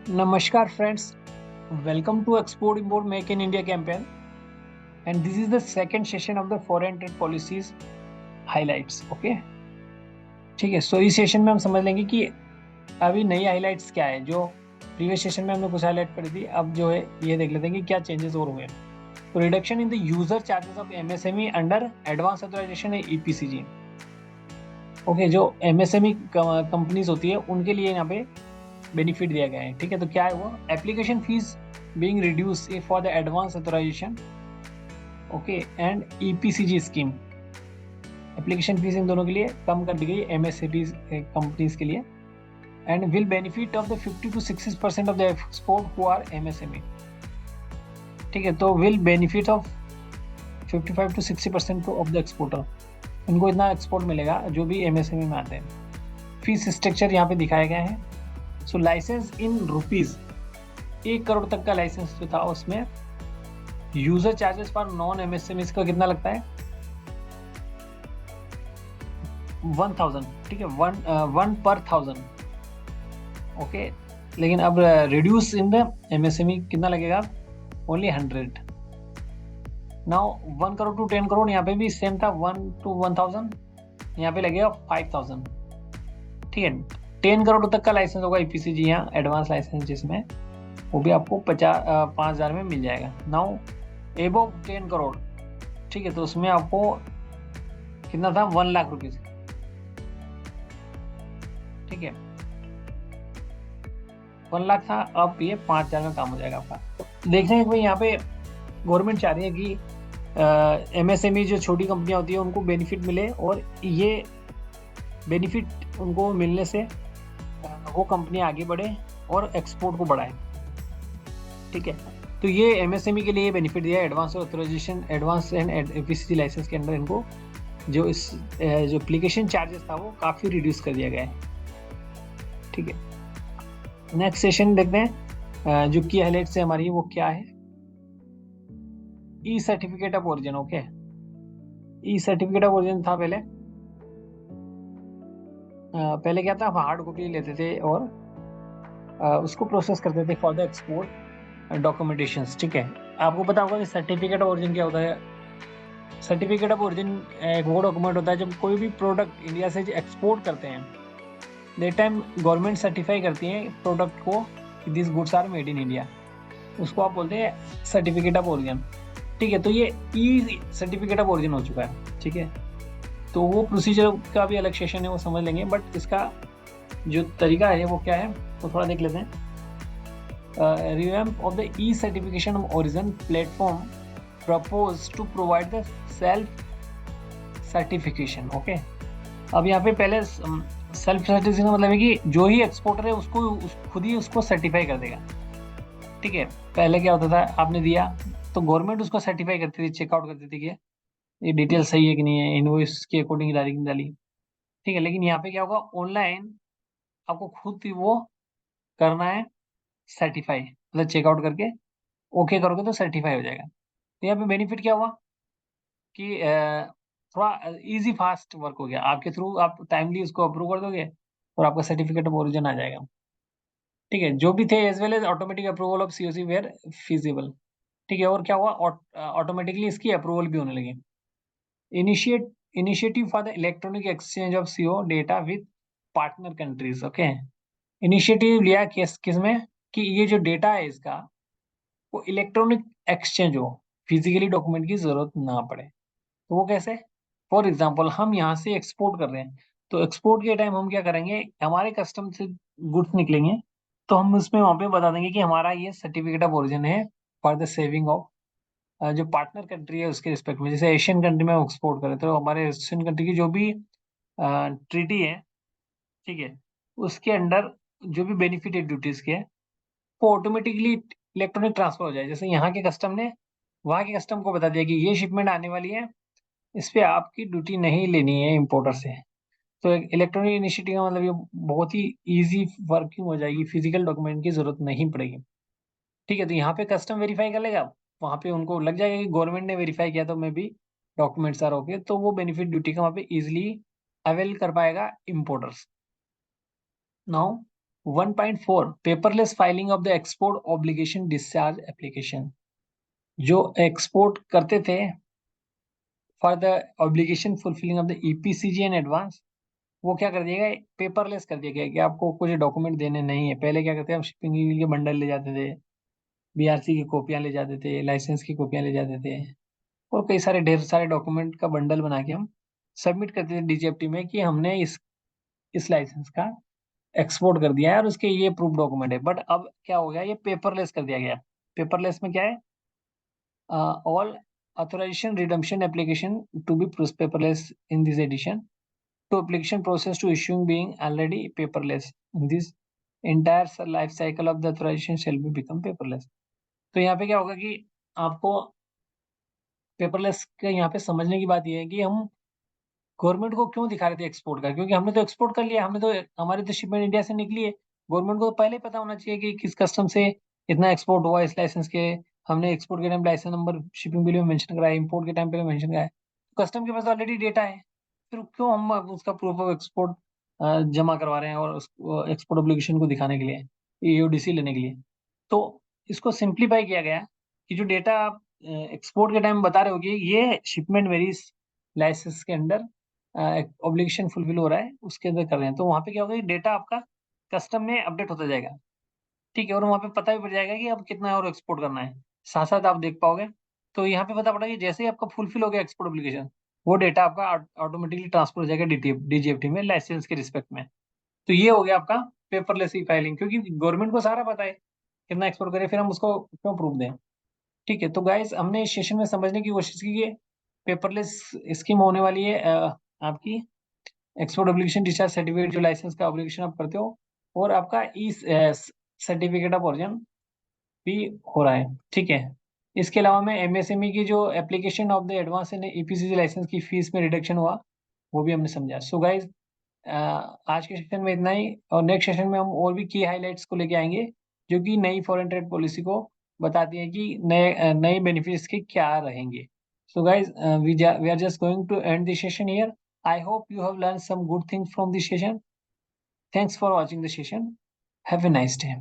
Namaskar friends, welcome to Export Import Make in India campaign, and this is the second session of the foreign trade policies highlights. Okay, ठीक है। सो इस session में हम समझ लेंगे कि अभी नई हाइलाइट्स क्या है। जो प्रीवियस सेशन में हमने कुछ हाईलाइट पढ़ी थी, अब जो है ये देख लेते हैं कि क्या चेंजेस और हुए। तो reduction in the user charges of MSME under advance authorisation EPCG. Okay, जो एमएसएमई कंपनीज होती है उनके लिए यहाँ पे बेनिफिट दिया गया है। ठीक है, तो क्या है वो application fees being reduced for the advance authorization, okay, and EPCG scheme. Application fees इन दोनों के लिए कम कर दी गई एमएसएमई कंपनीज के लिए, and will benefit of the 50 to 60% of the export who are MSME. ठीक है, तो will benefit of 55 to 60% of the exporter, इनको इतना एक्सपोर्ट मिलेगा जो भी एमएसएमई में आते हैं। फीस स्ट्रक्चर यहाँ पे दिखाया गया है। सो लाइसेंस इन रुपीज 1 करोड़ तक का लाइसेंस जो था उसमें user charges for non MSME का कितना लगता है 1000। ठीक है, वन पर 1000। ओके, लेकिन अब रिड्यूस इन द एमएसएमई कितना लगेगा only 100। Now 1 crore to 10 crore यहाँ पे भी सेम था, 1 to 1000, यहाँ पे लगेगा 5000। ठीक है, 10 करोड़ तक का लाइसेंस होगा ईपीसीजी यहाँ एडवांस लाइसेंस, जिसमें वो भी आपको 5000 में मिल जाएगा। नाउ एबव 10 करोड़, ठीक है, तो उसमें आपको कितना था 1 लाख रुपीज। ठीक है, 1 लाख था, अब ये 5000 में काम हो जाएगा आपका। देखते हैं भाई यहाँ पे गवर्नमेंट चाह रही है कि एमएसएमई जो छोटी कंपनियां होती है उनको बेनिफिट मिले, और ये बेनिफिट उनको मिलने से वो कंपनी आगे बढ़े और एक्सपोर्ट को बढ़ाए। ठीक है, तो ये एमएसएमई के लिए बेनिफिट दिया है। Advance authorization, advance and EPCG license के अंदर इनको जो एप्लीकेशन चार्जेस था वो काफ़ी रिड्यूस कर दिया गया है। ठीक है, नेक्स्ट सेशन देखते हैं जो की हाईलाइट से हमारी वो क्या है। E certificate of origin. Okay, e certificate of origin था पहले क्या था, हार्ड कॉपी लेते थे और उसको प्रोसेस करते थे फॉर द एक्सपोर्ट डॉक्यूमेंटेशन। ठीक है, आपको पता होगा कि सर्टिफिकेट ऑफ ओरिजिन क्या होता है। सर्टिफिकेट ऑफ ओरिजिन एक वो डॉक्यूमेंट होता है जब कोई भी प्रोडक्ट इंडिया से एक्सपोर्ट करते हैं, दे टाइम गवर्नमेंट सर्टिफाई करती है प्रोडक्ट को, this goods are made in India, उसको आप बोलते हैं सर्टिफिकेट ऑफ ओरिजिन। ठीक है, तो ये ई सर्टिफिकेट ऑफ ओरिजिन हो चुका है। ठीक है, तो वो प्रोसीजर का भी अलग सेशन है, वो समझ लेंगे, बट इसका जो तरीका है वो क्या है तो थोड़ा देख लेते हैं। Revamp of the e certification of origin platform propose to provide the self certification. Okay, अब यहाँ पे पहले सेल्फ सर्टिफिकेशन मतलब है कि जो ही एक्सपोर्टर है उसको खुद ही उसको सर्टिफाई कर देगा। ठीक है, पहले क्या होता था, आपने दिया तो गवर्नमेंट उसको सर्टिफाई करती थी, चेकआउट करती थी कि ये डिटेल सही है कि नहीं है, इनवॉइस के अकॉर्डिंग डाली कि नहीं डाली। ठीक है, लेकिन यहाँ पे क्या होगा, ऑनलाइन आपको खुद ही वो करना है सर्टिफाई, मतलब चेकआउट करके ओके करोगे तो सर्टिफाई हो जाएगा। तो यहाँ पे बेनिफिट क्या हुआ कि थोड़ा इजी फास्ट वर्क हो गया आपके थ्रू, आप टाइमली उसको अप्रूव कर दोगे और आपका सर्टिफिकेट ऑफ ओरिजिन आ जाएगा। ठीक है, जो भी थे as well as automatic approval of COC where feasible. ठीक है, और क्या हुआ, ऑटोमेटिकली इसकी अप्रूवल भी होने लगी। Initiate initiative for the electronic exchange of CO data with partner countries. Okay, initiative लिया किस में कि ये जो डेटा है इसका वो इलेक्ट्रॉनिक एक्सचेंज हो, फिजिकली डॉक्यूमेंट की जरूरत ना पड़े। तो वो कैसे, फॉर एग्जाम्पल हम यहाँ से एक्सपोर्ट कर रहे हैं, तो एक्सपोर्ट के टाइम हम क्या करेंगे, हमारे कस्टम से गुड्स निकलेंगे तो हम उसमें वहां पे बता देंगे कि हमारा ये सर्टिफिकेट ऑफ ओरिजिन है फॉर द सेविंग ऑफ जो पार्टनर कंट्री है उसके रिस्पेक्ट में। जैसे एशियन कंट्री में एक्सपोर्ट करें तो हमारे एशियन कंट्री की जो भी ट्रीटी है, ठीक है, उसके अंडर जो भी बेनिफिट है ड्यूटीज के, वो ऑटोमेटिकली इलेक्ट्रॉनिक ट्रांसफर हो जाए। जैसे यहाँ के कस्टम ने वहाँ के कस्टम को बता दिया कि ये शिपमेंट आने वाली है, इस पे आपकी ड्यूटी नहीं लेनी है इम्पोर्टर से। तो एक इलेक्ट्रॉनिक इनिशिएटिव का मतलब ये बहुत ही इजी वर्किंग हो जाएगी, फिजिकल डॉक्यूमेंट की जरूरत नहीं पड़ेगी। ठीक है, तो यहाँ पे कस्टम वेरीफाई कर लेगा, वहाँ पे उनको लग जाएगा कि गवर्नमेंट ने वेरीफाई किया तो मैं भी डॉक्यूमेंट्स आर ओके, तो वो बेनिफिट ड्यूटी का वहाँ पे इजिली अवेल कर पाएगा importers. Now 1.4 paperless filing of the export obligation discharge application. जो एक्सपोर्ट करते थे for the obligation fulfilling of the EPCG and advance, वो क्या कर दिया गया, पेपरलेस कर दिया गया कि आपको कुछ डॉक्यूमेंट देने नहीं है। पहले क्या करते हैं, हम शिपिंग के बंडल ले जाते थे, बीआरसी की कॉपियां ले जाते थे, लाइसेंस की कॉपियां ले जाते थे, और कई सारे ढेर सारे डॉक्यूमेंट का बंडल बना के हम सबमिट करते थे डीजीएफटी में कि हमने इस लाइसेंस का एक्सपोर्ट कर दिया है और उसके ये प्रूफ डॉक्यूमेंट है। बट अब क्या हो गया, ये पेपरलेस कर दिया गया। पेपरलेस में क्या है, all authorization redemption application to be paperless in this edition, to application process to issuing being already paperless, this entire life cycle of the authorization shall be become paperless। तो यहाँ पे क्या होगा कि आपको पेपरलेस का यहाँ पे समझने की बात ये है कि हम गवर्नमेंट को क्यों दिखा रहे थे एक्सपोर्ट का, क्योंकि हमने तो एक्सपोर्ट कर लिया, हमने तो हमारी तो शिपमेंट इंडिया से निकली है। गवर्नमेंट को तो पहले ही पता होना चाहिए कि किस कस्टम से इतना एक्सपोर्ट हुआ इस लाइसेंस के, हमने एक्सपोर्ट के time licence number shipping bill में मेंशन कराया, इंपोर्ट के टाइम पे मेंशन कराया, कस्टम के पास ऑलरेडी डेटा है। फिर क्यों हम अब उसका प्रूफ ऑफ एक्सपोर्ट जमा करवा रहे हैं और एक्सपोर्ट ऑब्लिगेशन को दिखाने के लिए, ईओडीसी लेने के लिए। तो इसको सिंप्लीफाई किया गया कि जो डेटा आप एक्सपोर्ट के टाइम बता रहे हो कि ये शिपमेंट मेरी लाइसेंस के अंडर ऑब्लिगेशन फुलफिल हो रहा है, उसके अंदर कर रहे हैं, तो वहाँ पे क्या होगा कि डेटा आपका कस्टम में अपडेट होता जाएगा। ठीक है, और वहाँ पे पता भी पड़ जाएगा कि अब कितना और एक्सपोर्ट करना है, साथ साथ आप देख पाओगे। तो यहाँ पे पता पड़ा कि जैसे ही आपका फुलफिल हो गया एक्सपोर्ट एप्लीकेशन, वो डेटा आपका ऑटोमेटिकली ट्रांसफर हो जाएगा डीजीएफटी में लाइसेंस के रिस्पेक्ट में। तो ये हो गया आपका पेपरलेस ई फाइलिंग, क्योंकि गवर्नमेंट को सारा पता है कितना एक्सपोर्ट करे, फिर हम उसको क्यों प्रूफ दें। ठीक है, तो गाइस हमने इस सेशन में समझने की कोशिश की कि पेपरलेस स्कीम होने वाली है आपकी एक्सपोर्ट ऑब्लिगेशन डिस्चार्ज सर्टिफिकेट, जो लाइसेंस का ऑब्लिगेशन आप करते हो, और आपका ई सर्टिफिकेट ऑफ ओरिजिन भी हो रहा है। ठीक है, इसके अलावा में एमएसएमई की जो application of the advance in EPCG license की फीस में रिडक्शन हुआ, वो भी हमने समझा। सो गाइज आज के सेशन में इतना ही, और नेक्स्ट सेशन में हम और भी की हाइलाइट्स को लेके आएंगे जो कि नई फॉरेन ट्रेड पॉलिसी को बताती है कि नए बेनिफिट्स के क्या रहेंगे। So guys we are just going to end this session here. I hope you have learn some good things from this session. Thanks for watching the session. Have a nice day.